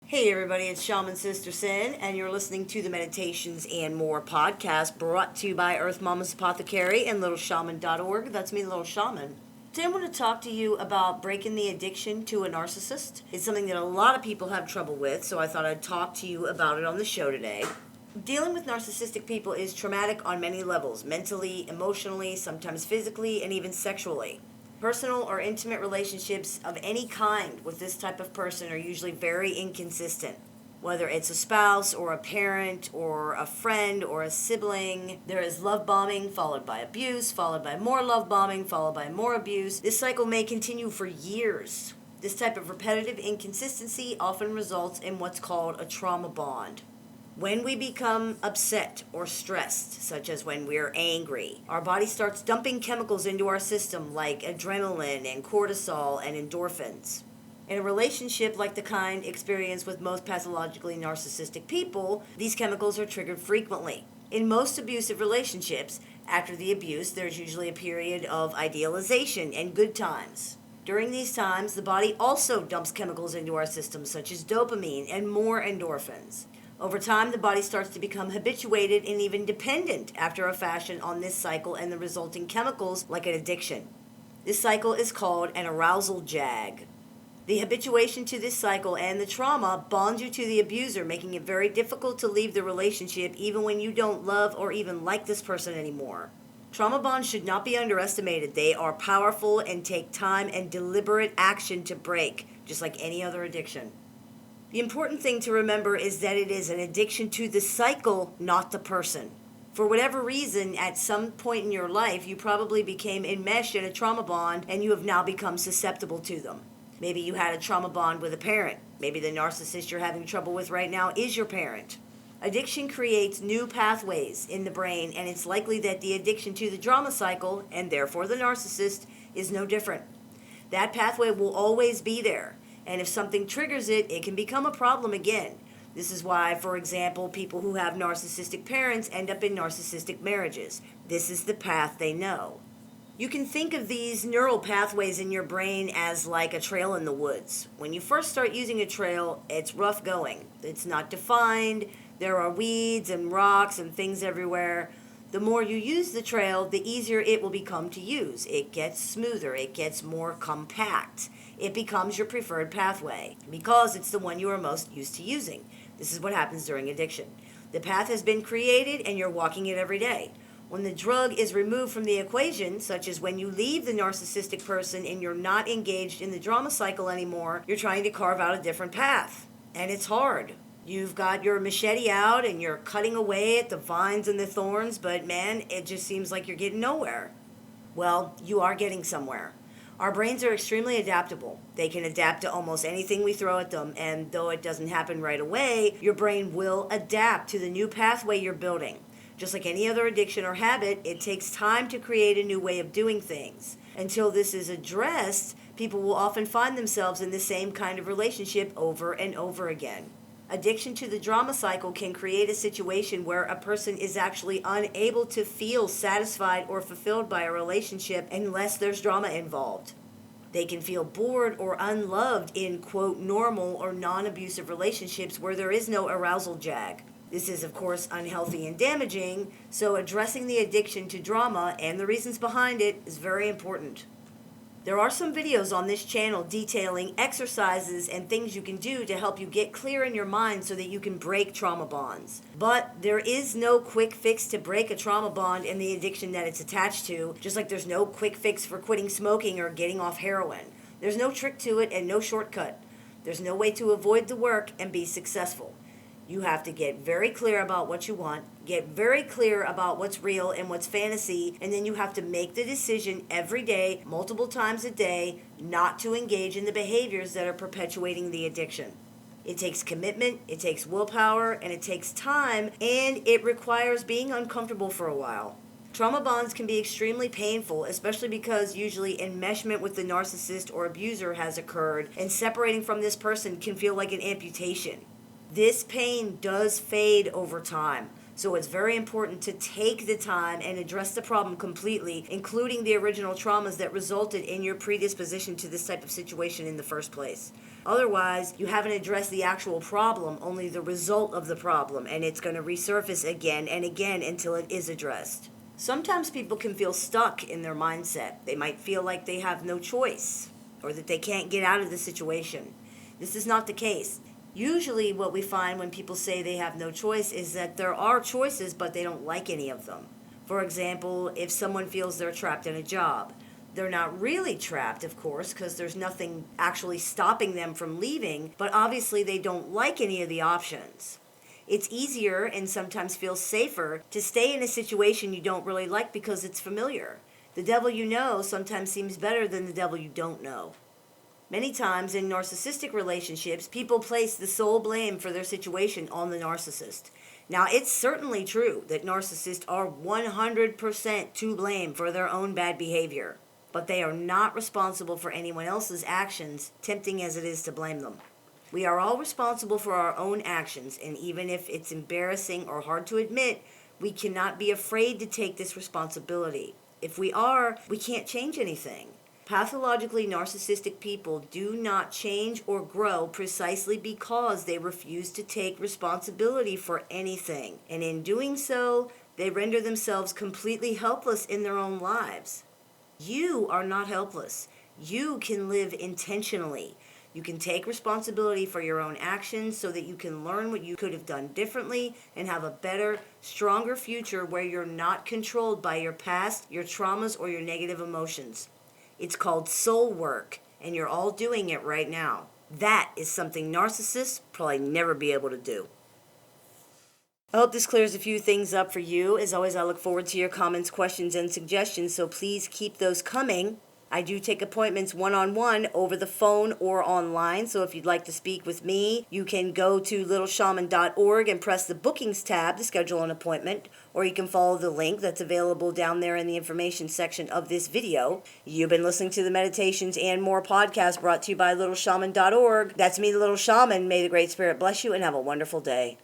Hey everybody, it's Shaman Sister Sin, and you're listening to the Meditations and More podcast brought to you by Earth Mama's Apothecary and LittleShaman.org. That's me, Little Shaman. Today I want to talk to you about breaking the addiction to a narcissist. It's something that a lot of people have trouble with, so I thought I'd talk to you about it on the show today. Dealing with narcissistic people is traumatic on many levels, mentally, emotionally, sometimes physically, and even sexually. Personal or intimate relationships of any kind with this type of person are usually very inconsistent. Whether it's a spouse or a parent or a friend or a sibling, there is love bombing followed by abuse, followed by more love bombing, followed by more abuse. This cycle may continue for years. This type of repetitive inconsistency often results in what's called a trauma bond. When we become upset or stressed, such as when we're angry, our body starts dumping chemicals into our system like adrenaline and cortisol and endorphins. In a relationship like the kind experienced with most pathologically narcissistic people, these chemicals are triggered frequently. In most abusive relationships, after the abuse, there's usually a period of idealization and good times. During these times, the body also dumps chemicals into our system such as dopamine and more endorphins. Over time, the body starts to become habituated and even dependent after a fashion on this cycle and the resulting chemicals like an addiction. This cycle is called an arousal jag. The habituation to this cycle and the trauma bonds you to the abuser, making it very difficult to leave the relationship even when you don't love or even like this person anymore. Trauma bonds should not be underestimated. They are powerful and take time and deliberate action to break, just like any other addiction. The important thing to remember is that it is an addiction to the cycle, not the person. For whatever reason, at some point in your life, you probably became enmeshed in a trauma bond and you have now become susceptible to them. Maybe you had a trauma bond with a parent. Maybe the narcissist you're having trouble with right now is your parent. Addiction creates new pathways in the brain, and it's likely that the addiction to the drama cycle, and therefore the narcissist, is no different. That pathway will always be there. And if something triggers it, it can become a problem again. This is why, for example, people who have narcissistic parents end up in narcissistic marriages. This is the path they know. You can think of these neural pathways in your brain as like a trail in the woods. When you first start using a trail, it's rough going. It's not defined. There are weeds and rocks and things everywhere. The more you use the trail, the easier it will become to use. It gets smoother. It gets more compact. It becomes your preferred pathway because it's the one you are most used to using. This is what happens during addiction. The path has been created and you're walking it every day. When the drug is removed from the equation, such as when you leave the narcissistic person and you're not engaged in the drama cycle anymore, you're trying to carve out a different path. And it's hard. You've got your machete out and you're cutting away at the vines and the thorns, but man, it just seems like you're getting nowhere. Well, you are getting somewhere. Our brains are extremely adaptable. They can adapt to almost anything we throw at them, and though it doesn't happen right away, your brain will adapt to the new pathway you're building. Just like any other addiction or habit, it takes time to create a new way of doing things. Until this is addressed, people will often find themselves in the same kind of relationship over and over again. Addiction to the drama cycle can create a situation where a person is actually unable to feel satisfied or fulfilled by a relationship unless there's drama involved. They can feel bored or unloved in, quote, normal or non-abusive relationships where there is no arousal jag. This is, of course, unhealthy and damaging, so addressing the addiction to drama and the reasons behind it is very important. There are some videos on this channel detailing exercises and things you can do to help you get clear in your mind so that you can break trauma bonds. But there is no quick fix to break a trauma bond and the addiction that it's attached to, just like there's no quick fix for quitting smoking or getting off heroin. There's no trick to it and no shortcut. There's no way to avoid the work and be successful. You have to get very clear about what you want, get very clear about what's real and what's fantasy, and then you have to make the decision every day, multiple times a day, not to engage in the behaviors that are perpetuating the addiction. It takes commitment, it takes willpower, and it takes time, and it requires being uncomfortable for a while. Trauma bonds can be extremely painful, especially because usually enmeshment with the narcissist or abuser has occurred, and separating from this person can feel like an amputation. This pain does fade over time, so it's very important to take the time and address the problem completely, including the original traumas that resulted in your predisposition to this type of situation in the first place. Otherwise, you haven't addressed the actual problem, only the result of the problem, and it's going to resurface again and again until it is addressed. Sometimes people can feel stuck in their mindset. They might feel like they have no choice or that they can't get out of the situation. This is not the case. Usually what we find when people say they have no choice is that there are choices, but they don't like any of them. For example, if someone feels they're trapped in a job, they're not really trapped, of course, because there's nothing actually stopping them from leaving, but obviously they don't like any of the options. It's easier and sometimes feels safer to stay in a situation you don't really like because it's familiar. The devil you know sometimes seems better than the devil you don't know. Many times in narcissistic relationships, people place the sole blame for their situation on the narcissist. Now, it's certainly true that narcissists are 100% to blame for their own bad behavior, but they are not responsible for anyone else's actions, tempting as it is to blame them. We are all responsible for our own actions, and even if it's embarrassing or hard to admit, we cannot be afraid to take this responsibility. If we are, we can't change anything. Pathologically narcissistic people do not change or grow precisely because they refuse to take responsibility for anything. And in doing so, they render themselves completely helpless in their own lives. You are not helpless. You can live intentionally. You can take responsibility for your own actions so that you can learn what you could have done differently and have a better, stronger future where you're not controlled by your past, your traumas, or your negative emotions. It's called soul work, and you're all doing it right now. That is something narcissists probably never be able to do. I hope this clears a few things up for you. As always, I look forward to your comments, questions, and suggestions, so please keep those coming. I do take appointments one-on-one over the phone or online, so if you'd like to speak with me, you can go to littleshaman.org and press the bookings tab to schedule an appointment, or you can follow the link that's available down there in the information section of this video. You've been listening to the Meditations and More podcast brought to you by littleshaman.org. That's me, the Little Shaman. May the Great Spirit bless you and have a wonderful day.